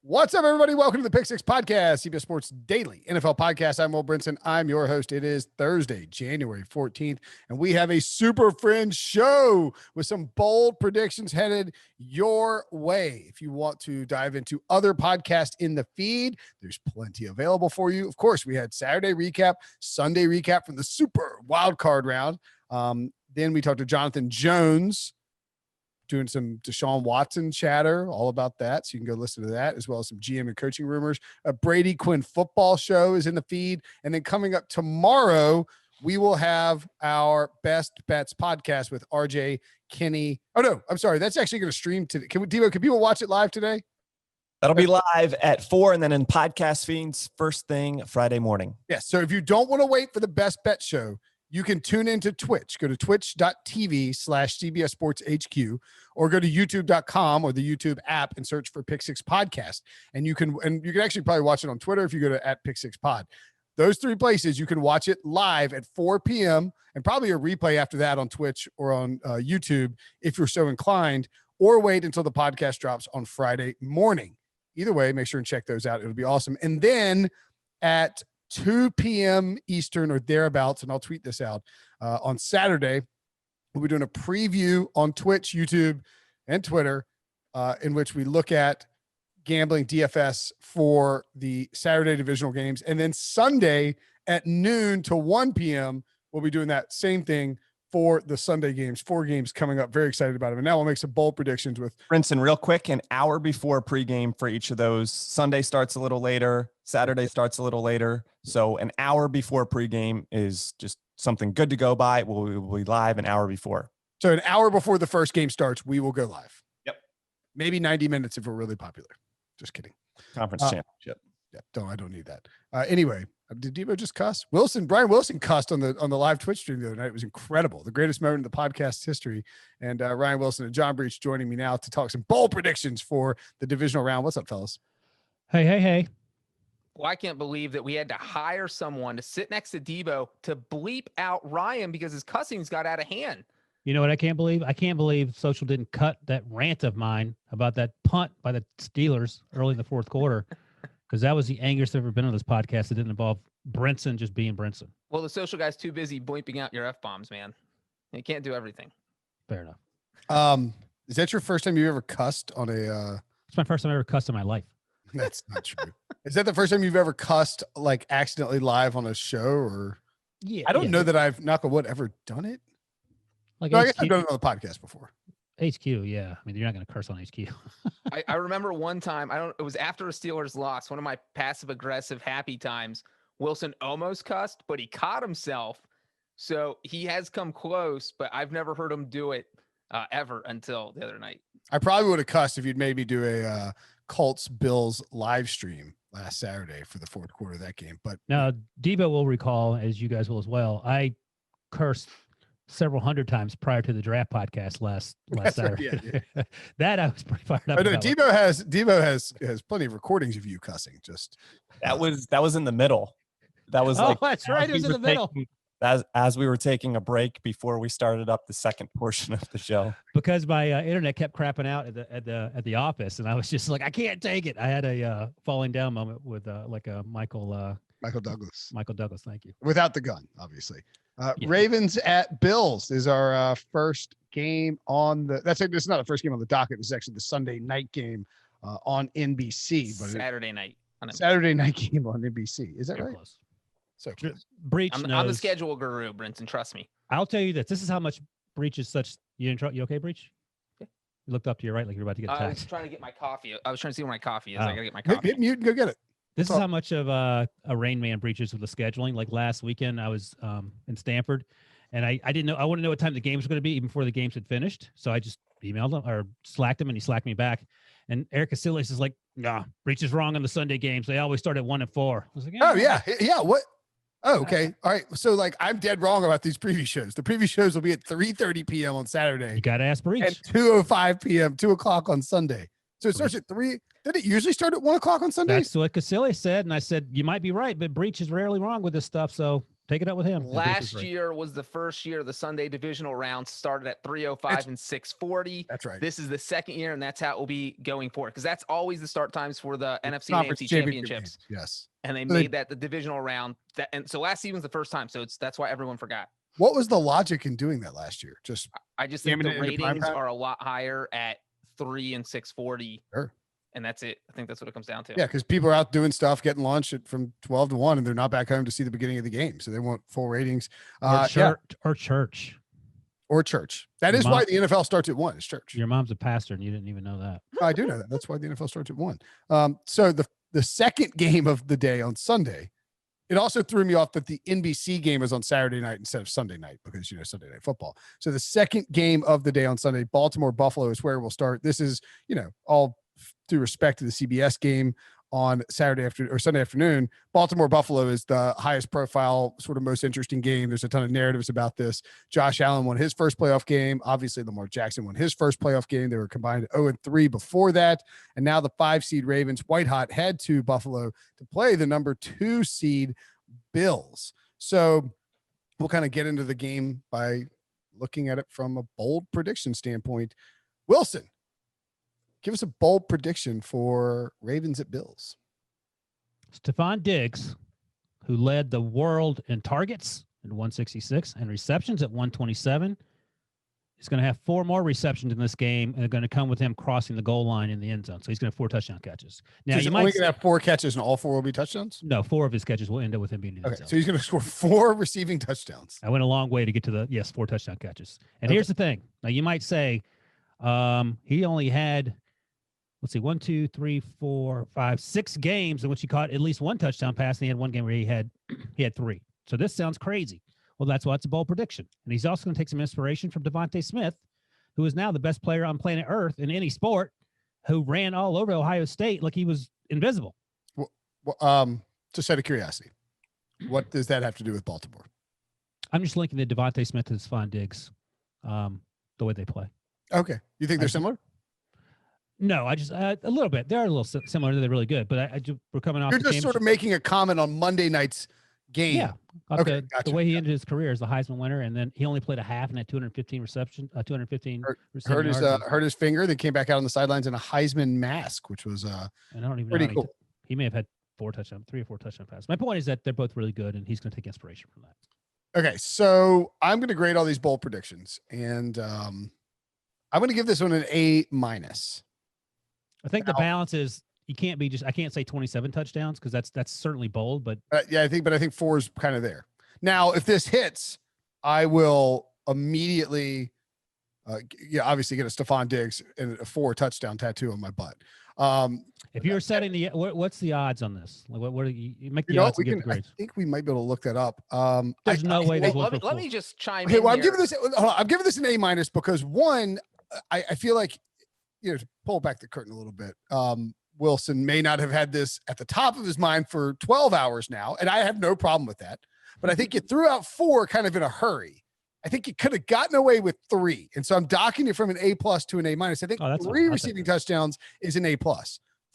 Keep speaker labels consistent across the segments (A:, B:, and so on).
A: What's up, everybody? Welcome to the Pick Six podcast, CBS Sports Daily NFL podcast. I'm Will Brinson. I'm your host. It is Thursday, January 14th, and we have a Super Friends show with some bold predictions headed your way. If you want to dive into other podcasts in the feed, there's plenty available for you. Of course, we had Saturday recap, Sunday recap from the Super Wild Card round. Then we talked to Jonathan Jones, doing some Deshaun Watson chatter, all about that. So you can go listen to that, as well as some GM and coaching rumors. A Brady Quinn football show is in the feed. And then coming up tomorrow, we will have our Best Bets podcast with RJ, Kenny. Oh, no, I'm sorry. That's actually going to stream today. Can people watch it live today?
B: That'll be live at 4 and then in podcast feeds first thing Friday morning.
A: Yes. So if you don't want to wait for the Best Bet show, you can tune into Twitch. Go to twitch.tv/CBS Sports HQ, or go to youtube.com or the YouTube app and search for Pick Six Podcast. And you can actually probably watch it on Twitter if you go to @Pick6Pod. Those three places, you can watch it live at 4 p.m. and probably a replay after that on Twitch or on YouTube if you're so inclined, or wait until the podcast drops on Friday morning. Either way, make sure and check those out. It'll be awesome. And then at 2 p.m. Eastern or thereabouts, and I'll tweet this out on Saturday, we'll be doing a preview on Twitch, YouTube, and Twitter in which we look at gambling DFS for the Saturday divisional games. And then Sunday at noon to 1 p.m., we'll be doing that same thing for the Sunday games. 4 games coming up. Very excited about it. And now we'll make some bold predictions with
B: Brinson. Real quick, an hour before pregame for each of those. Sunday starts a little later. Saturday starts a little later. So an hour before pregame is just something good to go by. We'll be live an hour before.
A: So an hour before the first game starts, we will go live.
B: Yep.
A: Maybe 90 minutes if we're really popular. Just kidding.
B: Conference championship.
A: Yeah, I don't need that. Anyway, did Debo just cuss? Brian Wilson cussed on the live Twitch stream the other night. It was incredible. The greatest moment in the podcast history. And Ryan Wilson and John Breech joining me now to talk some bold predictions for the divisional round. What's up, fellas?
C: Hey.
D: Well, I can't believe that we had to hire someone to sit next to Debo to bleep out Ryan because his cussing's got out of hand.
C: You know what I can't believe? I can't believe Social didn't cut that rant of mine about that punt by the Steelers early in the fourth quarter, because that was the angriest I've ever been on this podcast. It didn't involve Brinson just being Brinson.
D: Well, the Social guy's too busy bleeping out your F-bombs, man. He can't do everything.
C: Fair enough.
A: Is that your first time you ever cussed on a
C: It's my first time I ever cussed in my life.
A: That's not true. Is that the first time you've ever cussed like accidentally live on a show? Or
C: Yeah.
A: I don't know that I've, knock on wood, ever done it.
C: Like
A: No, I guess I've done it on the podcast before.
C: HQ, yeah. I mean, you're not going to curse on HQ.
D: I remember one time, it was after a Steelers loss, one of my passive-aggressive happy times, Wilson almost cussed, but he caught himself. So he has come close, but I've never heard him do it ever until the other night.
A: I probably would have cussed if you'd made me do a Colts Bills live stream last Saturday for the fourth quarter of that game. But
C: Now, Debo will recall, as you guys will as well, I cursed several hundred times prior to the draft podcast last Saturday.
A: Yeah.
C: That I was pretty fired up
A: I know
C: about.
A: Debo has plenty of recordings of you cussing. Just
B: That was in the middle. That was
C: that's right. It was in the middle.
B: As we were taking a break before we started up the second portion of the show.
C: Because my internet kept crapping out at the office, and I was just like, I can't take it. I had a falling down moment with like a Michael
A: Douglas.
C: Michael Douglas, thank you.
A: Without the gun, obviously.
C: Yeah.
A: Ravens at Bills is our first game on the. This is not the first game on the docket. This is actually the Sunday night game on NBC. But
D: Saturday night.
A: Saturday night game on NBC. Is that
C: Real
A: right?
C: close.
A: So close.
C: Breech
D: I'm
C: knows.
D: the schedule guru, Brinson. Trust me.
C: I'll tell you this is how much Breech is such. You okay, Breech?
D: Yeah.
C: You looked up to your right like you're about to get
D: I was
C: attacked.
D: trying to get my coffee. I was trying to see where my coffee is.
C: Oh.
D: I gotta get my coffee.
A: Hit mute and go get it.
C: This is how much of a Rain Man Breech is with the scheduling. Like last weekend, I was in Stanford, and I didn't know. I wanted to know what time the games were going to be even before the games had finished. So I just emailed him or slacked him, and he slacked me back. And Eric Casillas is like, "Nah, Breech is wrong on the Sunday games. They always start at 1 and 4." I was like,
A: Oh yeah. What? Oh, okay. All right. So like I'm dead wrong about these preview shows. The preview shows will be at 3:30 p.m. on Saturday.
C: You got to ask Breech.
A: And 2:05 p.m., 2 o'clock on Sunday. So it starts at 3. Did it usually start at 1 o'clock on Sundays?
C: That's what Casillas said. And I said, you might be right, but Breech is rarely wrong with this stuff. So Take it up with him.
D: Last year was the first year the Sunday divisional round started at 3:05 and 6:40.
A: That's right.
D: This is the second year, and that's how it will be going forward, because that's always the start times for the NFC and
A: Conference
D: AFC
A: championship
D: championships.
A: games, yes.
D: And they
A: So
D: made that the divisional round. And so last season was the first time. So that's why everyone forgot.
A: What was the logic in doing that last year?
D: I just think
A: jamming
D: the
A: it into prime
D: ratings
A: time?
D: are a lot higher at 3 and 6:40.
A: Sure.
D: And that's it. I think that's what it comes down to.
A: Yeah, because people are out doing stuff, getting lunch from 12 to 1, and they're not back home to see the beginning of the game. So they want full ratings.
C: Or church.
A: Or church. That is why the NFL starts at 1, is church.
C: Your mom's a pastor, and you didn't even know that.
A: I do know that. That's why the NFL starts at 1. So the second game of the day on Sunday, it also threw me off that the NBC game is on Saturday night instead of Sunday night, because, Sunday Night Football. So the second game of the day on Sunday, Baltimore-Buffalo, is where we'll start. This is, all due respect to the CBS game on Sunday afternoon. Baltimore-Buffalo is the highest profile, sort of most interesting game. There's a ton of narratives about this. Josh Allen won his first playoff game. Obviously, Lamar Jackson won his first playoff game. They were combined 0-3 before that. And now the 5-seed Ravens, white hot, head to Buffalo to play the number 2 seed Bills. So we'll kind of get into the game by looking at it from a bold prediction standpoint. Wilson, give us a bold prediction for Ravens at Bills.
C: Stefon Diggs, who led the world in targets at 166 and receptions at 127, is going to have 4 more receptions in this game, and they're going to come with him crossing the goal line in the end zone. So he's going to have 4 touchdown catches. Now,
A: so he's only going to have 4 catches, and all 4 will be touchdowns?
C: No, 4 of his catches will end up with him being in the end zone.
A: So he's going to score 4 receiving touchdowns.
C: I went a long way to get to 4 touchdown catches. And here's the thing. Now, you might say he only had, 1, 2, 3, 4, 5, 6 games in which he caught at least 1 touchdown pass, and he had 1 game where he had 3. So this sounds crazy. Well, that's why it's a bold prediction. And he's also going to take some inspiration from Devontae Smith, who is now the best player on planet Earth in any sport, who ran all over Ohio State like he was invisible.
A: Well, just out of curiosity, what does that have to do with Baltimore?
C: I'm just linking the Devontae Smith and Stefon Diggs, the way they play.
A: Okay. You think they're similar?
C: No, I just a little bit. They're a little similar. They're really good, but we're coming off.
A: You're just sort of making a comment on Monday night's game.
C: Yeah.
A: Okay.
C: The way he ended his career as the Heisman winner, and then he only played a half and had 215 reception, 215.
A: Hurt his finger. Then came back out on the sidelines in a Heisman mask, which was
C: and I don't even
A: pretty
C: know
D: Oh,
A: cool.
C: He may have had 3 or 4 touchdown passes. My point is that they're both really good, and he's going to take inspiration from that.
A: Okay, so I'm going to grade all these bold predictions, and I'm going to give this one an A-.
C: I think the balance is you can't be I can't say 27 touchdowns because that's certainly bold, but
A: I think 4 is kind of there. Now, if this hits, I will immediately, obviously get a Stefon Diggs and a 4 touchdown tattoo on my butt.
C: If you're setting what's the odds on this? Like, what do you make the odds to get the
A: I
C: grades?
A: think we might be able to look that up.
C: There's no way they will.
D: Let me just chime
A: Okay,
D: in.
A: well,
D: here.
A: I'm giving this an A- because one, I feel like, to pull back the curtain a little bit, Wilson may not have had this at the top of his mind for 12 hours now, and I have no problem with that. But I think you threw out 4 kind of in a hurry. I think you could have gotten away with 3. And so I'm docking you from an A+ to an A-. I think 3 receiving touchdowns is an A+.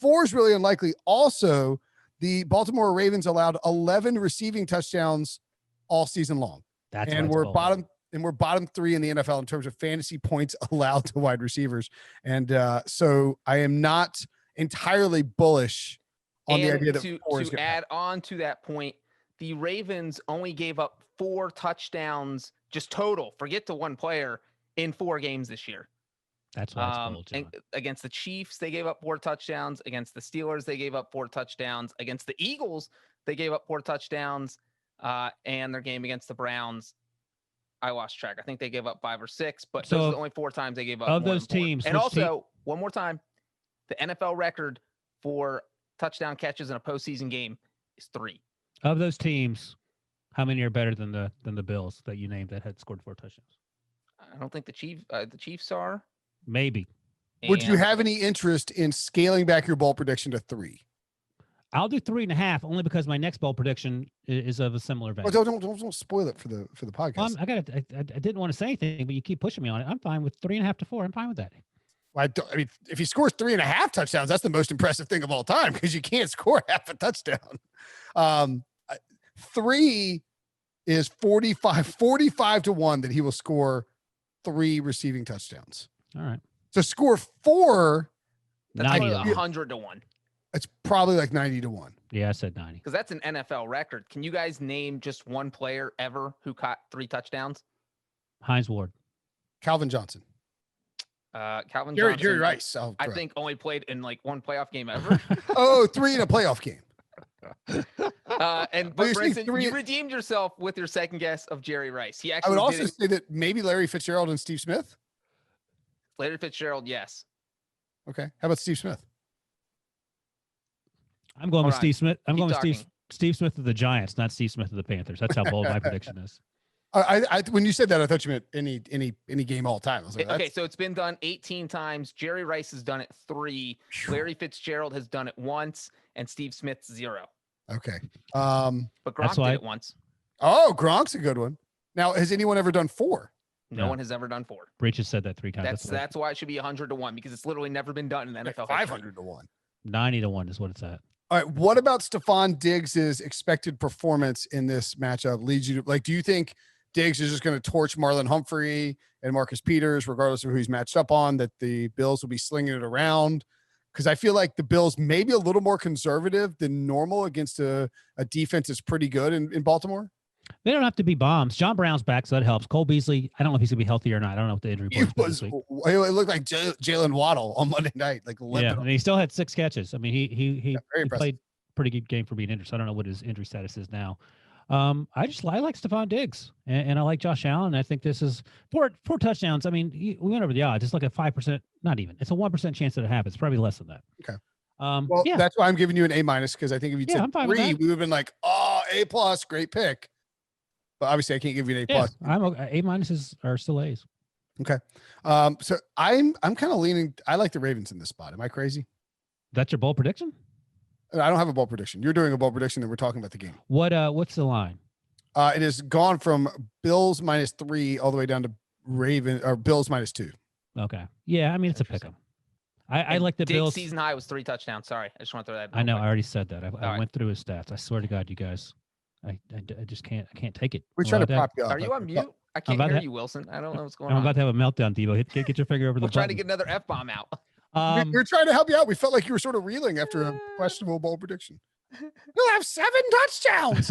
A: 4 is really unlikely. Also, the Baltimore Ravens allowed 11 receiving touchdowns all season long. We're bottom 3 in the NFL in terms of fantasy points allowed to wide receivers. And so I am not entirely bullish on the idea that
D: to add on to that point, the Ravens only gave up 4 touchdowns just total. Forget the 1 player in 4 games this year.
C: That's why it's bold, John.
D: Against the Chiefs, they gave up 4 touchdowns. Against the Steelers, they gave up 4 touchdowns. Against the Eagles, they gave up 4 touchdowns. And their game against the Browns, I lost track. I think they gave up 5 or 6, but those are the only 4 times they gave up.
C: Of those teams,
D: and also, one more time, the NFL record for touchdown catches in a postseason game is 3.
C: Of those teams, how many are better than the Bills that you named that had scored 4 touchdowns?
D: I don't think the Chiefs are.
C: Maybe.
A: Would you have any interest in scaling back your bold prediction to 3?
C: I'll do 3.5 only because my next bold prediction is of a similar vein.
A: Well, don't spoil it for the podcast.
C: Well, I didn't want to say anything, but you keep pushing me on it. I'm fine with 3.5 to 4. I'm fine with that.
A: I mean, if he scores 3.5 touchdowns, that's the most impressive thing of all time because you can't score half a touchdown. 3 is 45 to 1 that he will score 3 receiving touchdowns.
C: All right.
A: So score 4.
D: That's
C: 90
D: like
C: to 1.
D: 100 to 1.
A: It's probably like 90 to 1.
C: Yeah, I said 90.
D: Because that's an NFL record. Can you guys name just one player ever who caught 3 touchdowns?
C: Hines Ward.
A: Calvin Johnson.
D: Calvin
A: Jerry
D: Johnson.
A: Rice.
D: I think only played in like one playoff game ever.
A: 3 in a playoff game.
D: But
A: you're saying
D: Brinson,
A: 3
D: you redeemed yourself with your second guess of Jerry Rice. He
A: I
D: actually
A: would also
D: did it.
A: say that maybe Larry Fitzgerald and Steve Smith.
D: Larry Fitzgerald, yes.
A: Okay. How about Steve Smith?
C: I'm going
D: Hold
C: with
D: on.
C: Steve Smith. I'm
D: Keep
C: going with
D: talking.
C: Steve Smith of the Giants, not Steve Smith of the Panthers. That's how bold my prediction is.
A: I when you said that, I thought you meant any game all time. I was like,
D: Okay, so it's been done 18 times. Jerry Rice has done it 3. Larry Fitzgerald has done it once, and Steve Smith 0.
A: okay.
D: But Gronk did it once.
A: Oh, Gronk's a good one. Now, has anyone ever done 4?
D: No one has ever done 4.
C: Breech has said that 3 times.
D: That's why it should be 100 to 1 because it's literally never been done in NFL. history.
A: 500 to 1.
C: 90 to 1 is what it's at.
A: All right. What about Stefon Diggs's expected performance in this matchup leads you to do you think Diggs is just going to torch Marlon Humphrey and Marcus Peters, regardless of who he's matched up on, that the Bills will be slinging it around? Because I feel like the Bills may be a little more conservative than normal against a defense that's pretty good in Baltimore.
C: They don't have to be bombs. John Brown's back, so that helps. Cole Beasley, I don't know if he's going to be healthy or not. I don't know what the injury report is this week.
A: It looked like Jalen Waddle on Monday night, like limping.
C: And he still had 6 catches. I mean, he
A: very
C: played pretty good game for being injured. So I don't know what his injury status is now. I like Stefon Diggs and I like Josh Allen. I think this is 4 touchdowns. I mean, we went over the odds. It's like a 5%, not even. It's a 1% chance that it happens. Probably less than that.
A: Okay. That's why I'm giving you an A- because I think if you said 3, we would have been like, oh, A+, great pick. But obviously, I can't give you an A+.
C: Yeah, I'm okay. A- are still A's.
A: Okay. So I'm kind of leaning. I like the Ravens in this spot. Am I crazy?
C: That's your bold prediction?
A: I don't have a bold prediction. You're doing a bold prediction, and we're talking about the game.
C: What's the line?
A: It has gone from Bills -3 all the way down to Bills -2.
C: Okay. Yeah, I mean it's a pick 'em. I like the
D: Diggs'
C: Bills.
D: season high was 3 touchdowns. Sorry, I just want to throw that.
C: I know. I already said that. I
D: right.
C: went through his stats. I swear to God, you guys, I just can't. I can't take it.
A: We're trying to prop you up.
D: Are you on mute? I can't
C: about
D: hear
C: to-
D: you, Wilson. I don't know what's going
C: I'm
D: on.
C: about to have a meltdown, Devo. Get your finger over the
D: I'm trying to
C: button.
D: get another F-bomb out.
A: We're trying to help you out. We felt like you were sort of reeling after a questionable bold prediction. You'll have 7 touchdowns,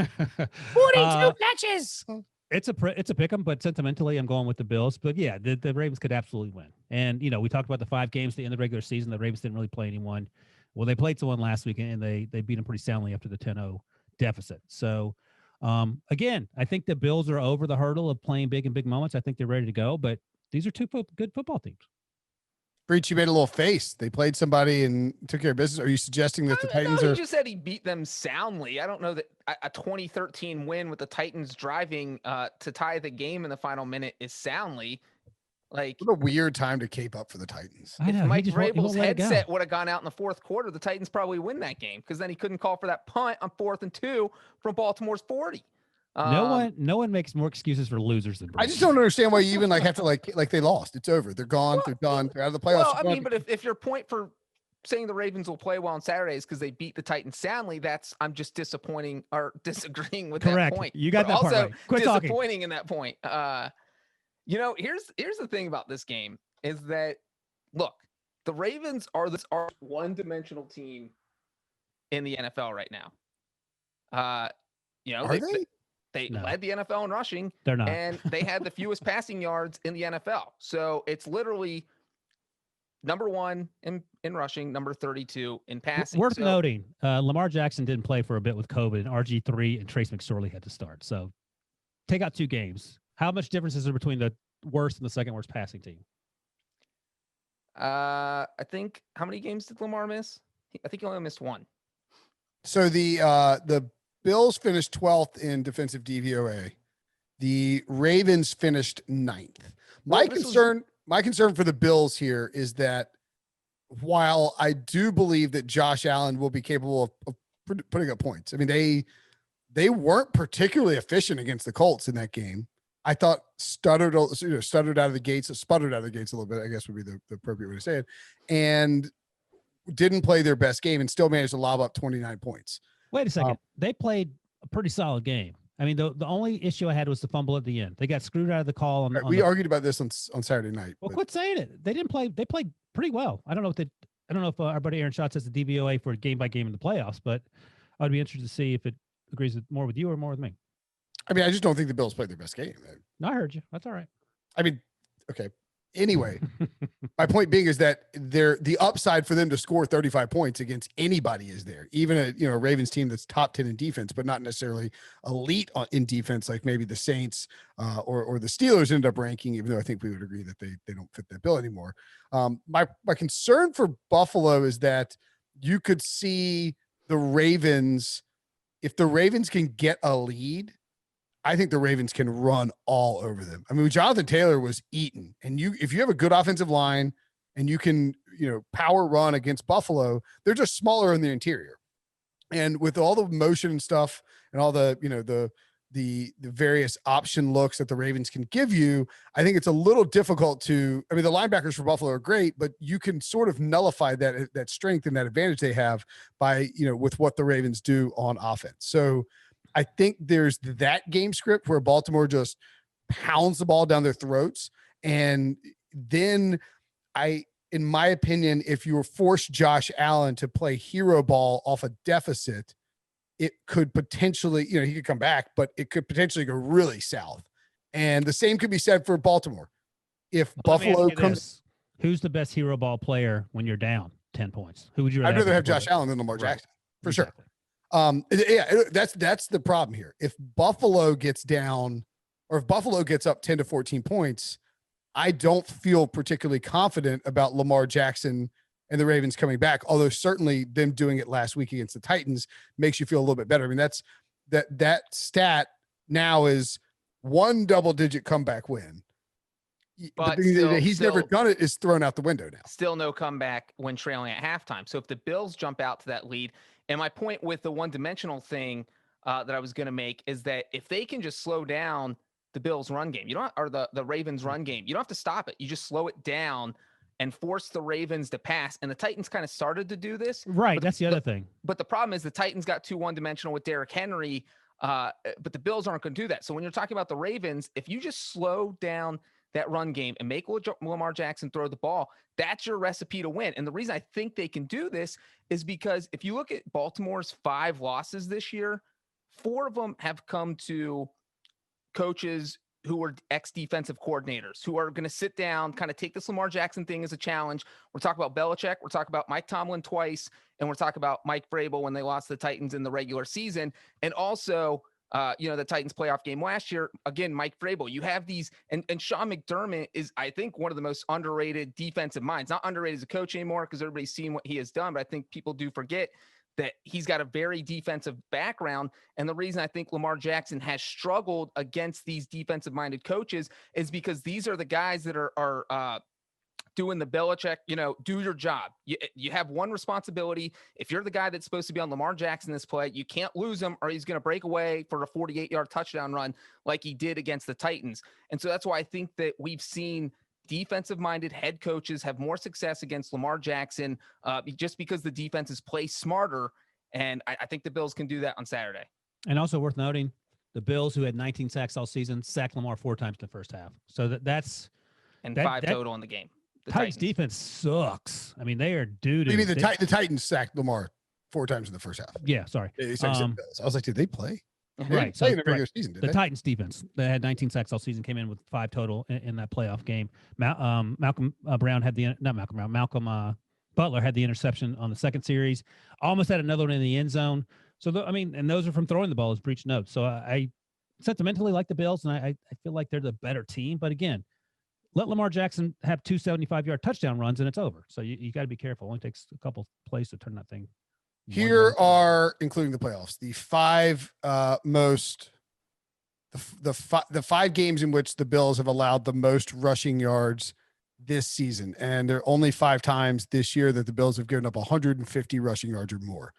A: 42 catches.
C: It's a pick 'em, but sentimentally, I'm going with the Bills. But yeah, the Ravens could absolutely win. And we talked about the 5 games at the end of the regular season. The Ravens didn't really play anyone. Well, they played someone last week, and they beat them pretty soundly after the 10-0 deficit. So, again, I think the Bills are over the hurdle of playing big in big moments. I think they're ready to go. But these are 2 good football teams.
A: Breech, you made a little face. They played somebody and took care of business. Are you suggesting that the Titans
D: He
A: are?
D: just said he beat them soundly. I don't know that a 2013 win with the Titans driving to tie the game in the final minute is soundly. Like,
A: What a weird time to cape up for the Titans.
C: I
D: if
C: know,
D: Mike
C: he won't
D: Vrabel's
C: let it go.
D: headset would have gone out in the 4th quarter, the Titans probably win that game because then he couldn't call for that punt on 4th and 2 from Baltimore's 40.
C: No one makes more excuses for losers than
A: I just don't understand why you even have to like they lost. It's over. They're gone. They're done. They're out of the playoffs.
D: Well, I mean, but if your point for saying the Ravens will play well on Saturdays because they beat the Titans soundly, I'm just disappointing or disagreeing with
C: Correct.
D: that point.
C: You got
D: But
C: that part
D: also
C: right. Quit talking.
D: disappointing in that point. Here's the thing about this game is that look, the Ravens are one-dimensional team in the NFL right now.
A: Are they?
D: They
C: No.
D: led the NFL in rushing.
C: They're not.
D: And they had the fewest passing yards in the NFL. So it's literally number 1 in rushing, number 32 in passing.
C: Worth
D: So-
C: noting, Lamar Jackson didn't play for a bit with COVID, and RG3 and Trace McSorley had to start. So take out 2 games. How much difference is there between the worst and the second worst passing team?
D: I think how many games did Lamar miss? I think he only missed 1.
A: So the Bills finished 12th in defensive DVOA. The Ravens finished 9th. My concern for the Bills here is that while I do believe that Josh Allen will be capable of putting up points, I mean, they weren't particularly efficient against the Colts in that game. I thought sputtered out of the gates a little bit, I guess would be the appropriate way to say it, and didn't play their best game and still managed to lob up 29 points.
C: Wait a second. They played a pretty solid game. I mean, the only issue I had was the fumble at the end. They got screwed out of the call. On,
A: We argued about this on Saturday night.
C: Well, quit saying it. They didn't play. They played pretty well. I don't know if our buddy Aaron Schatz has the DVOA for game by game in the playoffs, but I'd be interested to see if it agrees more with you or more with me.
A: I mean, I just don't think the Bills played their best game.
C: No, I heard you. That's all right.
A: I mean, okay. Anyway, my point being is that the upside for them to score 35 points against anybody is there. Even a Ravens team that's top 10 in defense, but not necessarily elite in defense, like maybe the Saints or the Steelers ended up ranking, even though I think we would agree that they don't fit that bill anymore. My concern for Buffalo is that you could see the Ravens, if the Ravens can get a lead, I think the Ravens can run all over them. I mean, Jonathan Taylor was eaten, and if you have a good offensive line and you can, power run against Buffalo, they're just smaller in the interior. And with all the motion and stuff and all the, the various option looks that the Ravens can give you, I think it's a little difficult the linebackers for Buffalo are great, but you can sort of nullify that strength and that advantage they have by, with what the Ravens do on offense. So I think there's that game script where Baltimore just pounds the ball down their throats. And then in my opinion, if you force Josh Allen to play hero ball off a deficit, it could potentially, he could come back, but it could potentially go really south. And the same could be said for Baltimore. If Buffalo comes,
C: who's the best hero ball player when you're down 10 points? Who would you?
A: I'd rather have Josh Allen than Lamar Jackson for sure. That's the problem here. If Buffalo gets down, or if Buffalo gets up 10 to 14 points, I don't feel particularly confident about Lamar Jackson and the Ravens coming back. Although certainly them doing it last week against the Titans makes you feel a little bit better. I mean, that stat now is one double-digit comeback win. But he's never done it is thrown out the window now.
D: Still no comeback when trailing at halftime. So if the Bills jump out to that lead, and my point with the one-dimensional thing that I was going to make is that if they can just slow down the Bills' run game, or the Ravens' run game, you don't have to stop it. You just slow it down and force the Ravens to pass. And the Titans kind of started to do this.
C: Right, that's the other thing.
D: But the problem is the Titans got too one-dimensional with Derrick Henry, but the Bills aren't going to do that. So when you're talking about the Ravens, if you just slow down that run game and make Lamar Jackson throw the ball, that's your recipe to win. And the reason I think they can do this is because if you look at Baltimore's 5 losses this year, 4 of them have come to coaches who are ex-defensive coordinators who are going to sit down, kind of take this Lamar Jackson thing as a challenge. We're talking about Belichick. We're talking about Mike Tomlin twice. And we're talking about Mike Vrabel when they lost the Titans in the regular season. And also, the Titans playoff game last year, again, Mike Vrabel, you have these, and Sean McDermott is, I think, one of the most underrated defensive minds, not underrated as a coach anymore because everybody's seen what he has done, but I think people do forget that he's got a very defensive background. And the reason I think Lamar Jackson has struggled against these defensive minded coaches is because these are the guys that are doing the Belichick, do your job. You have one responsibility. If you're the guy that's supposed to be on Lamar Jackson this play, you can't lose him or he's going to break away for a 48-yard touchdown run like he did against the Titans. And so that's why I think that we've seen defensive-minded head coaches have more success against Lamar Jackson just because the defenses play smarter. And I think the Bills can do that on Saturday. And
C: also worth noting, the Bills, who had 19 sacks all season, sacked Lamar 4 times in the first half. So that's –
D: and 5 total in the game. The
C: Titans defense sucks. I mean, they are doo-doo.
A: You mean the Titans sacked Lamar 4 times in the first half?
C: Yeah, sorry.
A: I was like, did they play?
C: Right.
A: So, in the regular season,
C: the Titans defense, they had 19 sacks all season, came in with 5 total in that playoff game. Malcolm Brown had Malcolm Butler had the interception on the second series, almost had another one in the end zone. So, and those are from throwing the ball, as Breech notes. So I sentimentally like the Bills, and I feel like they're the better team. But again, let Lamar Jackson have 2 75-yard touchdown runs, and it's over. So you got to be careful. It only takes a couple plays to turn that thing.
A: Here are, including the playoffs, the 5 the 5 games in which the Bills have allowed the most rushing yards this season. And there are only 5 times this year that the Bills have given up 150 rushing yards or more.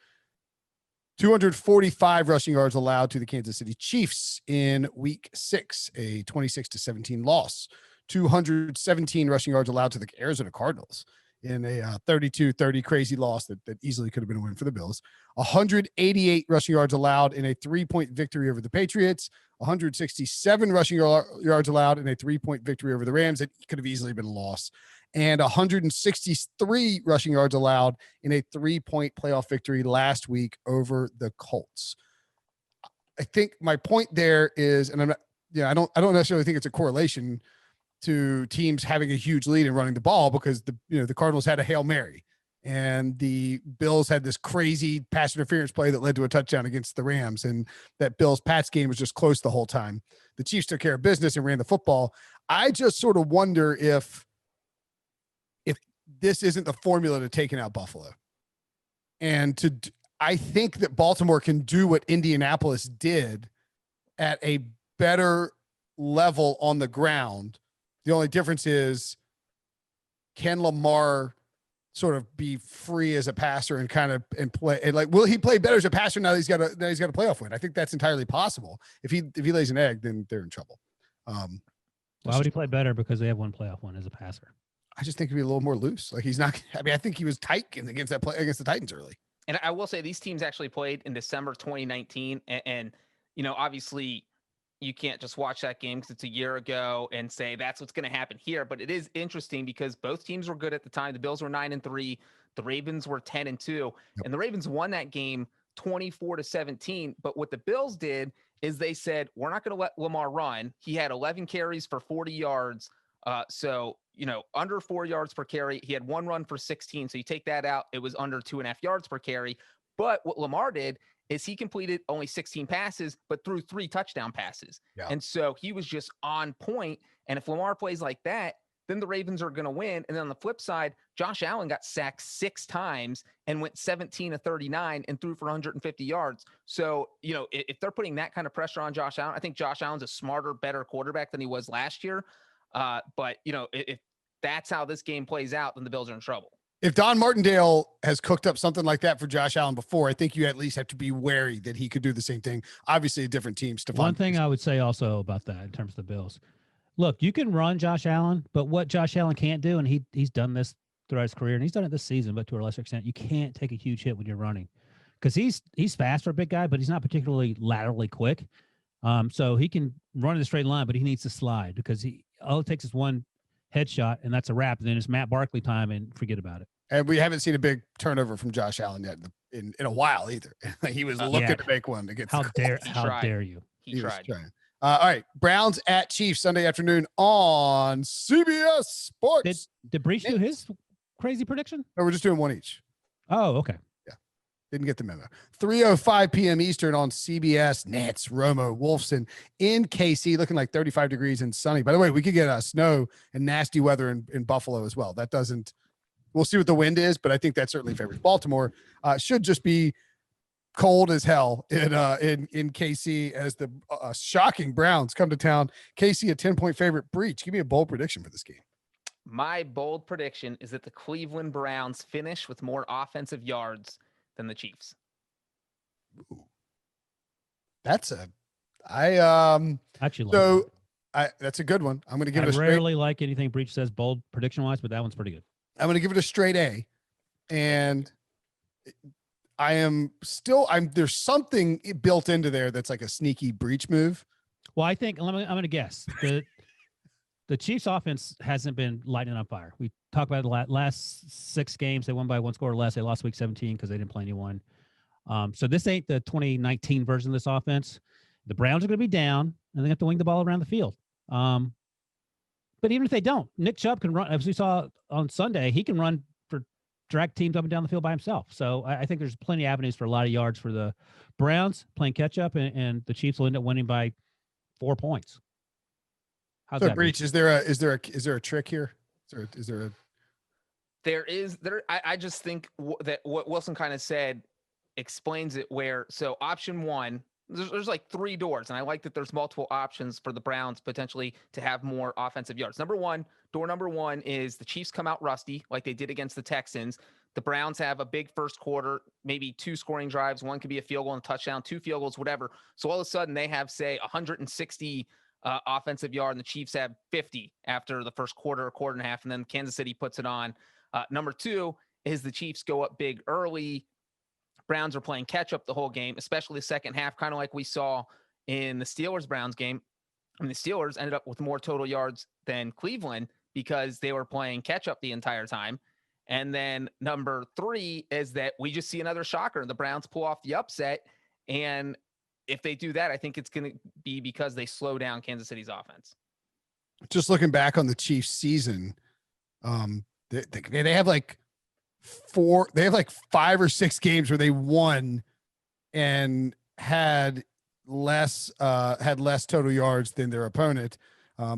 A: 245 rushing yards allowed to the Kansas City Chiefs in week 6, a 26-17 loss. 217 rushing yards allowed to the Arizona Cardinals in a 32-30 crazy loss that easily could have been a win for the Bills. 188 rushing yards allowed in a 3-point victory over the Patriots. 167 rushing yards allowed in a 3-point victory over the Rams. It could have easily been a loss. And 163 rushing yards allowed in a 3-point playoff victory last week over the Colts. I think my point there is, and I'm not, I don't necessarily think it's a correlation to teams having a huge lead and running the ball, because the Cardinals had a Hail Mary and the Bills had this crazy pass interference play that led to a touchdown against the Rams. And that Bills Pats game was just close the whole time. The Chiefs took care of business and ran the football. I just sort of wonder if this isn't the formula to taking out Buffalo. And I think that Baltimore can do what Indianapolis did at a better level on the ground. The only difference is, can Lamar sort of be free as a passer and play, and like, will he play better as a passer now that he's got a playoff win? I think that's entirely possible. If he lays an egg, then they're in trouble.
C: Why would he play better? Because they have one playoff win as a passer.
A: I just think he'd be a little more loose. Like, he's not. I mean, I think he was tight against the Titans early.
D: And I will say these teams actually played in December 2019, and obviously you can't just watch that game because it's a year ago and say that's what's going to happen here. But it is interesting because both teams were good at the time. The Bills were 9-3, the Ravens were 10-2, and the Ravens won that game 24-17. But what the Bills did is they said, we're not going to let Lamar run. He had 11 carries for 40 yards. So under 4 yards per carry. He had one run for 16. So you take that out, it was under 2.5 yards per carry. But what Lamar did is he completed only 16 passes, but threw 3 touchdown passes. Yeah. And so he was just on point. And if Lamar plays like that, then the Ravens are going to win. And then on the flip side, Josh Allen got sacked 6 times and went 17-39 and threw for 150 yards. So, if they're putting that kind of pressure on Josh Allen, I think Josh Allen's a smarter, better quarterback than he was last year. But if that's how this game plays out, then the Bills are in trouble.
A: If Don Martindale has cooked up something like that for Josh Allen before, I think you at least have to be wary that he could do the same thing. Obviously, a different team. Stefon.
C: One thing I would say also about that in terms of the Bills, look, you can run Josh Allen, but what Josh Allen can't do, and he's done this throughout his career, and he's done it this season, but to a lesser extent, you can't take a huge hit when you're running, because he's fast for a big guy, but he's not particularly laterally quick. So he can run in a straight line, but he needs to slide, because all it takes is one headshot, and that's a wrap. And then it's Matt Barkley time, and forget about it.
A: And we haven't seen a big turnover from Josh Allen yet in a while either. He was looking to make one against.
C: How dare you?
D: He tried.
A: All right, Browns at Chiefs Sunday afternoon on CBS Sports.
C: Did Breech do his crazy prediction?
A: No, we're just doing one each.
C: Oh, okay.
A: Yeah, didn't get the memo. 3:05 p.m. Eastern on CBS. Nets, Romo, Wolfson in KC, looking like 35 degrees and sunny. By the way, we could get snow and nasty weather in Buffalo as well. That doesn't. We'll see what the wind is, but I think that certainly favors Baltimore. Should just be cold as hell in KC as the shocking Browns come to town. KC, a 10-point favorite. Breech, give me a bold prediction for this game.
D: My bold prediction is that the Cleveland Browns finish with more offensive yards than the Chiefs.
A: Ooh. That's that's a good one. I'm going to give it a straight.
C: I rarely like anything Breech says bold prediction wise, but that one's pretty good.
A: I'm going to give it a straight A, and there's something built into there that's like a sneaky Breech move.
C: Well, I think I'm going to guess the Chiefs offense hasn't been lighting on fire. We talked about the last 6 games. They won by 1 score or less. They lost week 17 because they didn't play anyone. So this ain't the 2019 version of this offense. The Browns are going to be down, and they have to wing the ball around the field. But even if they don't, Nick Chubb can run. As we saw on Sunday, he can run for drag teams up and down the field by himself. So I think there's plenty of avenues for a lot of yards for the Browns playing catch up, and the Chiefs will end up winning by 4 points. How's that,
A: Breech? Is there a trick here?
D: I just think that what Wilson kind of said explains it. So option 1. There's like 3 doors, and I like that there's multiple options for the Browns potentially to have more offensive yards. Door number one is the Chiefs come out rusty like they did against the Texans. The Browns have a big first quarter, maybe 2 scoring drives. One could be a field goal and a touchdown, 2 field goals, whatever. So all of a sudden they have, say, 160 offensive yard, and the Chiefs have 50 after the first quarter and a half, and then Kansas City puts it on. Number two is the Chiefs go up big early. Browns are playing catch up the whole game, especially the second half, kind of like we saw in the Steelers-Browns game. I mean, the Steelers ended up with more total yards than Cleveland because they were playing catch up the entire time. And then number three is that we just see another shocker. The Browns pull off the upset. And if they do that, I think it's going to be because they slow down Kansas City's offense.
A: Just looking back on the Chiefs season, they have like 5 or 6 games where they won and had less total yards than their opponent.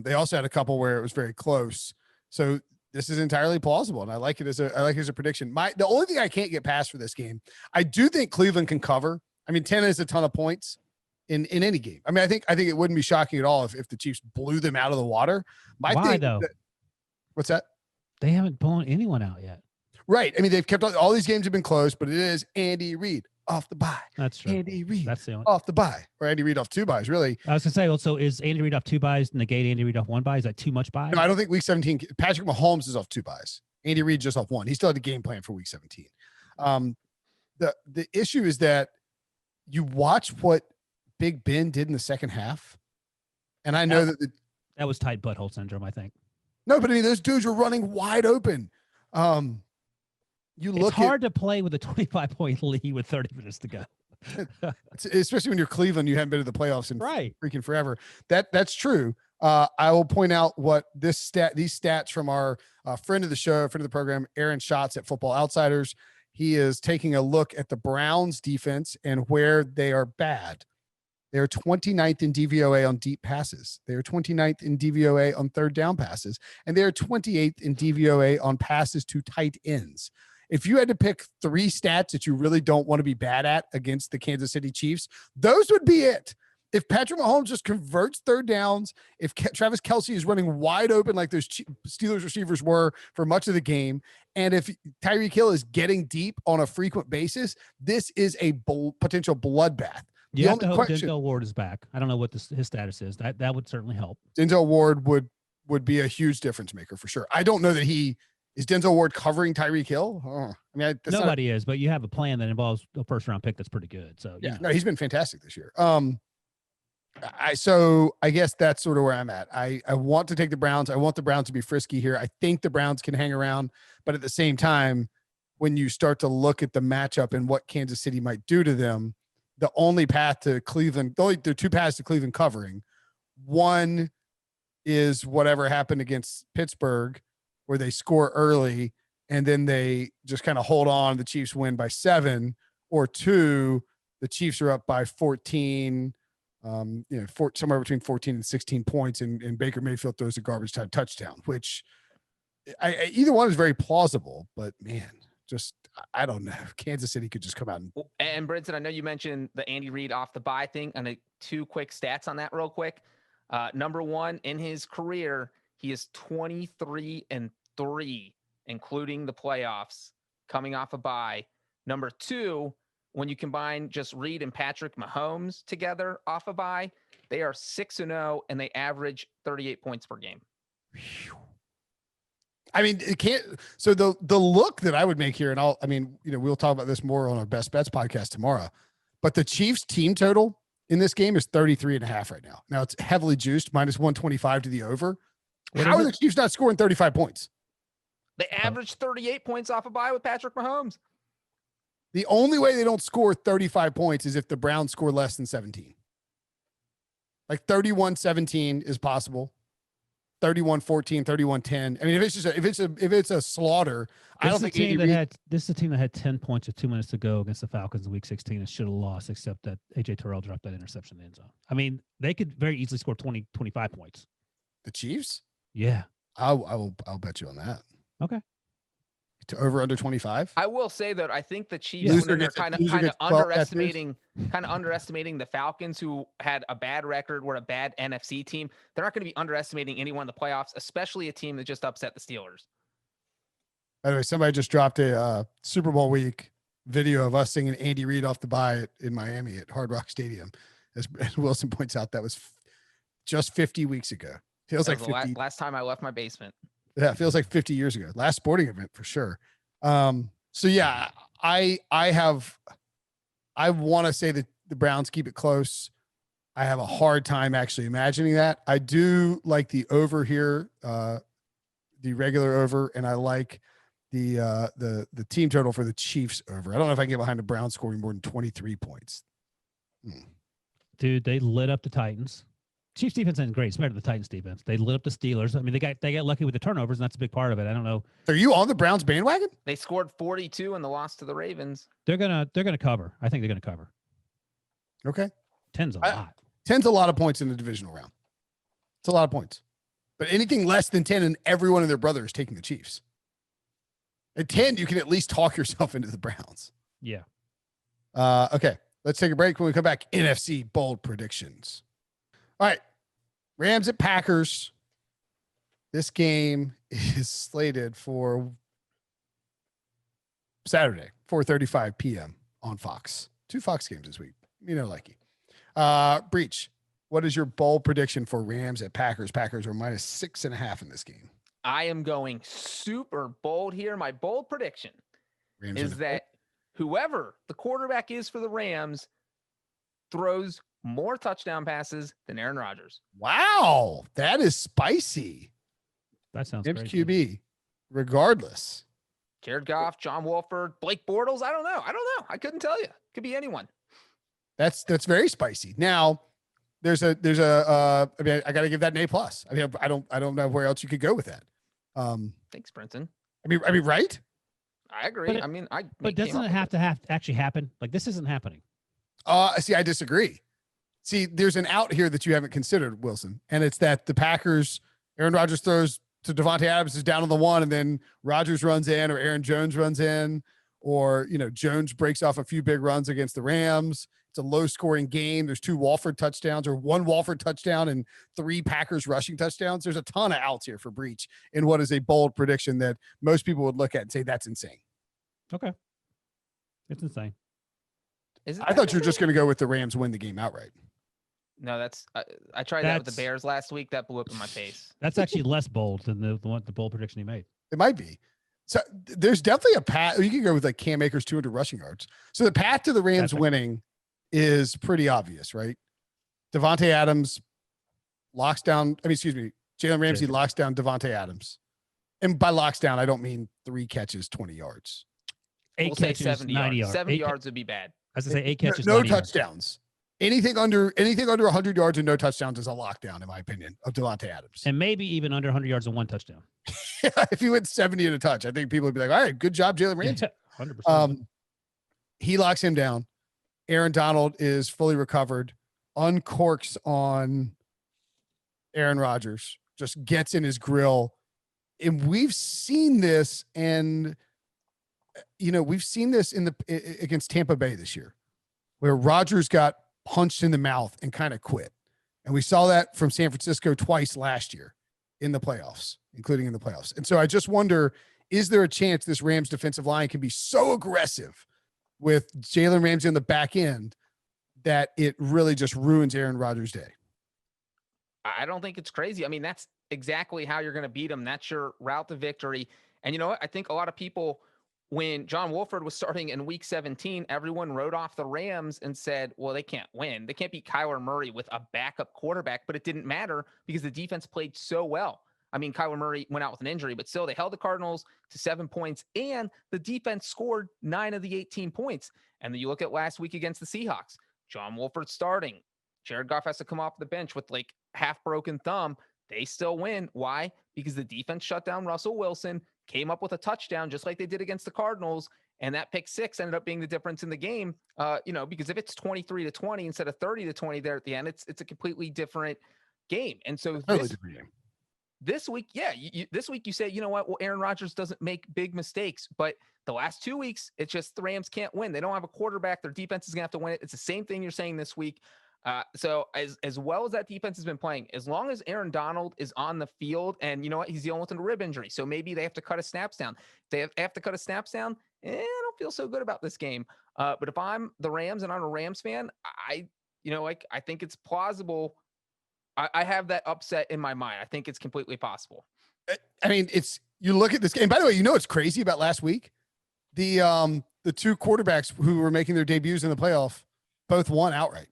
A: They also had a couple where it was very close. So this is entirely plausible, and I like it as a prediction. The only thing I can't get past for this game, I do think Cleveland can cover. I mean, 10 is a ton of points in any game. I mean, I think it wouldn't be shocking at all if the Chiefs blew them out of the water.
C: Why though?
A: What's that?
C: They haven't blown anyone out yet.
A: Right. I mean, they've kept all these games have been close, but it is Andy Reid off the bye.
C: That's true.
A: Andy Reid
C: That's the only
A: off the bye, or Andy Reid off 2 buys. Really,
C: I was gonna say. Also, is Andy Reid off 2 buys negate Andy Reid off 1 buy? Is that too much buy?
A: no, I don't think week 17. Patrick Mahomes is off 2 buys. Andy Reid just off 1. He still had a game plan for week 17. The issue is that you watch what Big Ben did in the second half, and I know
C: that was tight butthole syndrome. I think.
A: No, but I mean, those dudes were running wide open.
C: It's hard to play with a 25-point lead with 30 minutes to go.
A: Especially when you're Cleveland, you haven't been to the playoffs in freaking forever. That's true. I will point out what these stats from our friend of the show, friend of the program, Aaron Schatz at Football Outsiders. He is taking a look at the Browns defense and where they are bad. They are 29th in DVOA on deep passes. They are 29th in DVOA on third down passes, and they are 28th in DVOA on passes to tight ends. If you had to pick 3 stats that you really don't want to be bad at against the Kansas City Chiefs, those would be it. If Patrick Mahomes just converts third downs, if Travis Kelce is running wide open like those Steelers receivers were for much of the game, and if Tyreek Hill is getting deep on a frequent basis, this is a potential bloodbath.
C: You have to hope Denzel Ward is back. I don't know what his status is. That would certainly help.
A: Denzel Ward would be a huge difference maker for sure. I don't know that is Denzel Ward covering Tyreek Hill? I mean,
C: nobody is, but you have a plan that involves a first-round pick that's pretty good. So
A: yeah, no, he's been fantastic this year. I guess that's sort of where I'm at. I want to take the Browns. I want the Browns to be frisky here. I think the Browns can hang around, but at the same time, when you start to look at the matchup and what Kansas City might do to them, the only path to Cleveland, there are 2 paths to Cleveland covering. One is whatever happened against Pittsburgh, where they score early and then they just kind of hold on. The Chiefs win by 7, or 2, the Chiefs are up by 14, somewhere between 14 and 16 points, and Baker Mayfield throws a garbage time touchdown, which either one is very plausible, but man, just, I don't know. Kansas City could just come out
D: and Brinson, I know you mentioned the Andy Reid off the bye thing, and 2 quick stats on that real quick. Number 1, in his career, he is 23-3, including the playoffs, coming off a bye. Number 2, when you combine just Reid and Patrick Mahomes together off a bye, they are 6-0, and they average 38 points per game.
A: I mean, it can't. So the look that I would make here, and we'll talk about this more on our Best Bets podcast tomorrow, but the Chiefs team total in this game is 33.5 right now. Now it's heavily juiced, -125 to the over. How are the Chiefs not scoring 35 points?
D: They average 38 points off a bye with Patrick Mahomes.
A: The only way they don't score 35 points is if the Browns score less than 17. Like 31-17 is possible. 31-14, 31-10. I mean, if it's a slaughter, I don't think
C: this is a team that had 10 points with 2 minutes to go against the Falcons in week 16 and should have lost, except that AJ Terrell dropped that interception in the end zone. I mean, they could very easily score 20, 25 points.
A: The Chiefs?
C: Yeah.
A: I'll bet you on that.
C: Okay.
A: To over under 25.
D: I will say that I think the Chiefs are kind of underestimating the Falcons, who had a bad record, were a bad NFC team. They're not going to be underestimating anyone in the playoffs, especially a team that just upset the Steelers.
A: By the way, somebody just dropped a Super Bowl week video of us singing Andy Reid off the bye in Miami at Hard Rock Stadium. As Wilson points out, that was just 50 weeks ago. Feels like 50.
D: Last time I left my basement.
A: Yeah, it feels like 50 years ago. Last sporting event for sure. So yeah, I want to say that the Browns keep it close. I have a hard time actually imagining that. I do like the over here, the regular over, and I like the team total for the Chiefs over. I don't know if I can get behind the Browns scoring more than 23 points.
C: Dude, they lit up the Titans. Chiefs defense isn't great. It's better than the Titans defense. They lit up the Steelers. I mean, they got lucky with the turnovers, and that's a big part of it. I don't know.
A: Are you on the Browns bandwagon?
D: They scored 42 in the loss to the Ravens.
C: They're gonna cover. I think they're gonna cover.
A: Okay.
C: 10's a lot.
A: 10's a lot of points in the divisional round. It's a lot of points. But anything less than 10 and every one of their brothers taking the Chiefs. At 10, you can at least talk yourself into the Browns.
C: Yeah.
A: Okay. Let's take a break. When we come back, NFC bold predictions. All right. Rams at Packers. This game is slated for Saturday, 4:35 p.m. on Fox. 2 Fox games this week. You know, likey. Breech, what is your bold prediction for Rams at Packers? Packers are minus 6.5 in this game.
D: I am going super bold here. My bold prediction is that whoever the quarterback is for the Rams throws more touchdown passes than Aaron Rodgers.
A: Wow, that is spicy.
C: That sounds
A: Rams
C: crazy.
A: QB, regardless.
D: Jared Goff, John Wolford, Blake Bortles. I don't know. I couldn't tell you. Could be anyone.
A: That's very spicy. Now, there's a I mean, I got to give that an A+. I mean, I don't know where else you could go with that.
D: Thanks, Brinson.
A: I mean, right?
D: I agree.
C: But but doesn't it have to actually happen? Like, this isn't happening.
A: See, I disagree. See, there's an out here that you haven't considered, Wilson, and it's that the Packers, Aaron Rodgers throws to Devontae Adams is down on the 1, and then Rodgers runs in, or Aaron Jones runs in, or Jones breaks off a few big runs against the Rams. It's a low-scoring game. There's 2 Wolford touchdowns, or 1 Wolford touchdown and 3 Packers rushing touchdowns. There's a ton of outs here for Breech in what is a bold prediction that most people would look at and say that's insane.
C: Okay. It's insane.
A: I thought you were just going to go with the Rams win the game outright.
D: No, that's I tried that with the Bears last week. That blew up in my face.
C: That's actually less bold than the bold prediction he made.
A: It might be. So there's definitely a path. You can go with like Cam Akers 200 rushing yards. So the path to the Rams winning is pretty obvious, right? Devontae Adams locks down. Jalen Ramsey locks down Devontae Adams, and by locks down, I don't mean 3 catches, 20 yards.
C: 8 catches,
D: 70
C: 90
D: yards.
C: yards.
D: 70 yards would be bad.
C: I was gonna say 8 catches,
A: no
C: 90
A: touchdowns. Anything under 100 yards and no touchdowns is a lockdown, in my opinion, of Devontae Adams.
C: And maybe even under 100 yards and 1 touchdown.
A: If he went 70 and a touch, I think people would be like, all right, good job, Jalen Ramsey.
C: 100%.
A: He locks him down. Aaron Donald is fully recovered, uncorks on Aaron Rodgers, just gets in his grill. And we've seen this, and we've seen this against Tampa Bay this year, where Rodgers got punched in the mouth and kind of quit. And we saw that from San Francisco twice last year in the playoffs, including in the playoffs. And so I just wonder, is there a chance this Rams defensive line can be so aggressive with Jalen Ramsey on the back end that it really just ruins Aaron Rodgers' day?
D: I don't think it's crazy. I mean, that's exactly how you're going to beat them. That's your route to victory. And you know what? I think a lot of people, when John Wolford was starting in week 17, everyone wrote off the Rams and said, well, they can't win. They can't beat Kyler Murray with a backup quarterback, but it didn't matter because the defense played so well. I mean, Kyler Murray went out with an injury, but still they held the Cardinals to 7 points, and the defense scored 9 of the 18 points. And then you look at last week against the Seahawks, John Wolford starting. Jared Goff has to come off the bench with like half broken thumb. They still win. Why? Because the defense shut down Russell Wilson, came up with a touchdown just like they did against the Cardinals. And that pick six ended up being the difference in the game. Because if it's 23-20 instead of 30-20 there at the end, it's a completely different game. And so this week, this week you say, you know what? Well, Aaron Rodgers doesn't make big mistakes, but the last 2 weeks, it's just the Rams can't win. They don't have a quarterback. Their defense is going to have to win it. It's the same thing you're saying this week. So as well as that defense has been playing, as long as Aaron Donald is on the field, and you know what, he's dealing with a rib injury, so maybe they have to cut his snaps down. If they have to cut his snaps down, I don't feel so good about this game. But if I'm the Rams and I'm a Rams fan, I think it's plausible. I have that upset in my mind. I think it's completely possible.
A: I mean, you look at this game. By the way, you know what's crazy about last week? The two quarterbacks who were making their debuts in the playoff both won outright.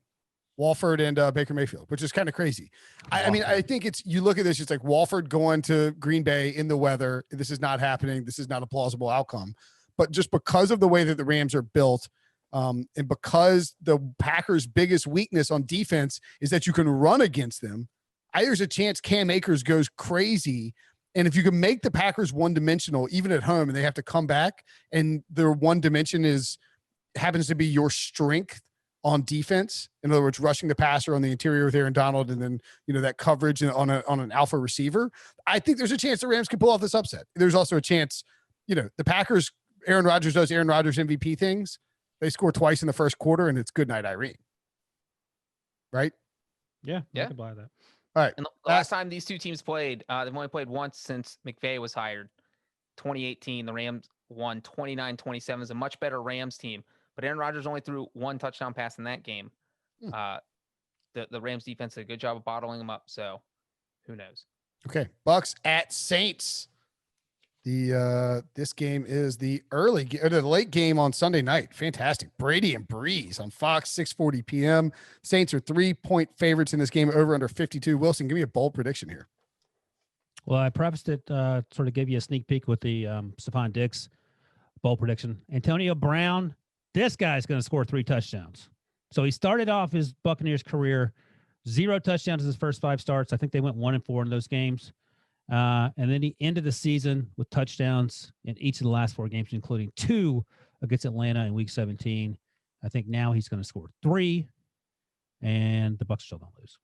A: Walford and Baker Mayfield, which is kind of crazy. I mean, I think you look at this, it's like Walford going to Green Bay in the weather. This is not happening. This is not a plausible outcome. But just because of the way that the Rams are built, and because the Packers' biggest weakness on defense is that you can run against them, there's a chance Cam Akers goes crazy. And if you can make the Packers one-dimensional, even at home, and they have to come back, and their one dimension happens to be your strength on defense, in other words, rushing the passer on the interior with Aaron Donald, and then that coverage on an alpha receiver, I think there's a chance the Rams can pull off this upset. There's also a chance, the Packers, Aaron Rodgers does Aaron Rodgers MVP things. They score twice in the first quarter, and it's good night, Irene. Right?
C: Yeah.
D: Yeah.
C: I can buy that.
A: All right.
D: And the last time these two teams played, they've only played once since McVay was hired. 2018, the Rams won 29-27. It's a much better Rams team, but Aaron Rodgers only threw one touchdown pass in that game. The Rams defense did a good job of bottling them up, so who knows?
A: Okay. Bucs at Saints. This game is the late game on Sunday night. Fantastic. Brady and Breeze on Fox, 6:40 p.m. Saints are 3-point favorites in this game, over under 52. Wilson, give me a bold prediction here.
C: Well, I prefaced it, sort of gave you a sneak peek with the Stefon Diggs bold prediction. Antonio Brown, this guy's going to score 3 touchdowns. So he started off his Buccaneers career 0 touchdowns in his first 5 starts. I think they went 1-4 in those games. And then he ended the season with touchdowns in each of the last 4 games, including 2 against Atlanta in Week 17. I think now he's going to score 3, and the Bucs still don't lose.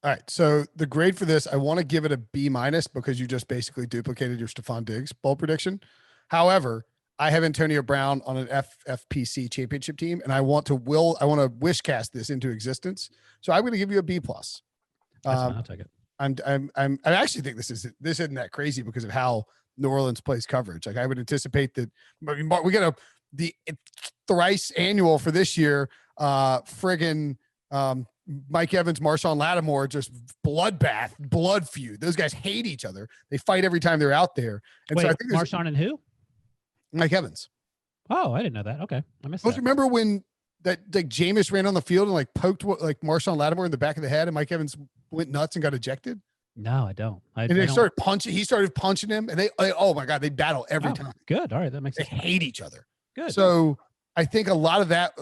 A: All right. So the grade for this, I want to give it a B- because you just basically duplicated your Stefon Diggs bold prediction. However, I have Antonio Brown on an FFPC championship team, and I want to wish cast this into existence. So I'm going to give you a B+.
C: That's fine, I'll take it.
A: I actually think this isn't that crazy because of how New Orleans plays coverage. Like I would anticipate that we got the thrice annual for this year. Friggin' Mike Evans, Marshawn Lattimore, just blood feud. Those guys hate each other. They fight every time they're out there. And
C: Wait,
A: so I think
C: Marshawn and who?
A: Mike Evans.
C: Oh, I didn't know that. Okay, I missed
A: Don't
C: that.
A: you remember when that Jameis ran on the field and poked Marshawn Lattimore in the back of the head, and Mike Evans went nuts and got ejected?
C: No, I don't.
A: Started punching. He started punching him, and oh my god, they battle every time.
C: Good. All right, that makes
A: They
C: sense.
A: hate each other.
C: Good.
A: So I think a lot of that,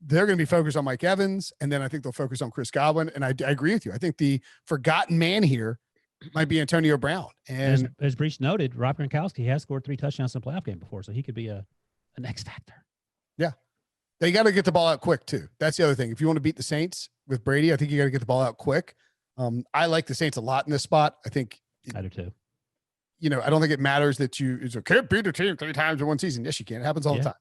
A: they're going to be focused on Mike Evans, and then I think they'll focus on Chris Godwin. And I agree with you. I think the forgotten man here might be Antonio Brown. And
C: as Breech noted, Rob Gronkowski has scored 3 touchdowns in a playoff game before, so he could be an X factor.
A: Yeah, they got to get the ball out quick too. That's the other thing. If you want to beat the Saints with Brady, I think you got to get the ball out quick. I like the Saints a lot in this spot. I think
C: I do too.
A: I don't think it matters that you can't beat a team 3 times in one season. Yes, you can. It happens all the time.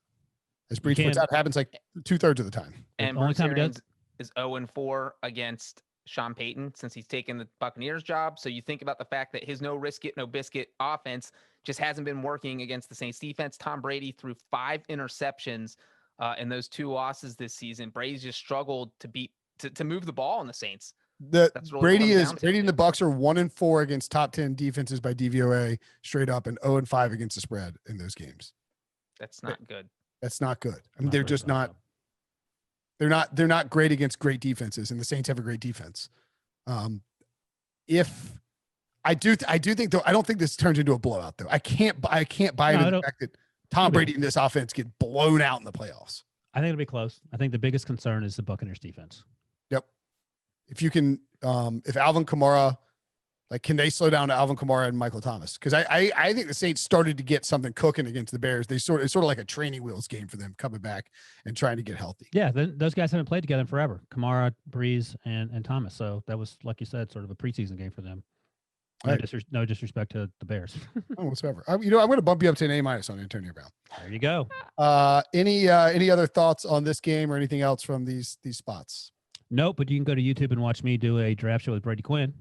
A: As Breech points out, it happens like 2/3 of the time.
D: And
C: The only
D: Bruce
C: time he
D: Arians is 0-4 against Sean Payton since he's taken the Buccaneers job. So you think about the fact that his no risk it, no biscuit offense just hasn't been working against the Saints defense. Tom Brady threw 5 interceptions in those 2 losses this season. Brady's just struggled to move the ball on the Saints. That's really
A: Brady and the Bucs are 1-4 against top 10 defenses by DVOA straight up, and 0-5 against the spread in those games.
D: That's not good.
A: That's not good. I mean, they're just not. They're not great against great defenses, and the Saints have a great defense. If I do think though, I don't think this turns into a blowout though. I can't buy into the fact that Tom Brady and this offense get blown out in the playoffs.
C: I think it'll be close. I think the biggest concern is the Buccaneers defense.
A: Yep. If you can, if Alvin Kamara, can they slow down to Alvin Kamara and Michael Thomas? Because I think the Saints started to get something cooking against the Bears. It's sort of like a training wheels game for them coming back and trying to get healthy.
C: Yeah, those guys haven't played together in forever. Kamara, Breeze, and Thomas. So that was, like you said, sort of a preseason game for them. No disrespect to the Bears.
A: Oh, whatsoever. I'm going to bump you up to an A- on Antonio Brown.
C: There you go.
A: Any other thoughts on this game or anything else from these spots?
C: Nope, but you can go to YouTube and watch me do a draft show with Brady Quinn.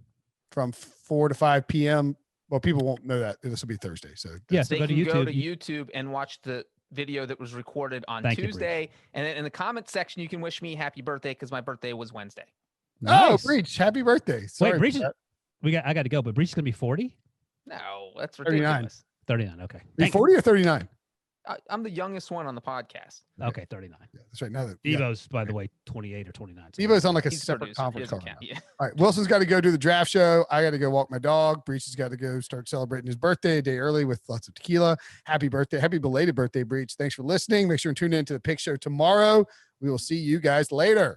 A: From 4 to 5 p.m. Well, people won't know that. This will be Thursday. So
C: yes,
D: they can go to YouTube and watch the video that was recorded on Tuesday. And then in the comment section, you can wish me happy birthday because my birthday was Wednesday.
A: Nice. Oh, Breech, happy birthday. Sorry.
C: Wait, Breech, I got to go, but Breech is going to be 40?
D: No, that's
A: 39.
D: ridiculous.
C: 39. Okay.
A: Are you
C: Thank you.
A: 40 or 39?
D: I'm the youngest one on the podcast.
C: Okay, 39.
A: Yeah, that's right. Now that yeah.
C: Devo's, by the way, 28 or 29. so-
A: Devo's on like a
D: He's the
A: separate
D: producer. He
A: conference
D: doesn't
A: call.
D: count.
A: now.
D: Yeah.
A: All right, Wilson's got to go do the draft show. I got to go walk my dog. Breech has got to go start celebrating his birthday a day early with lots of tequila. Happy birthday. Happy belated birthday, Breech. Thanks for listening. Make sure and tune in to the Pick Show tomorrow. We will see you guys later.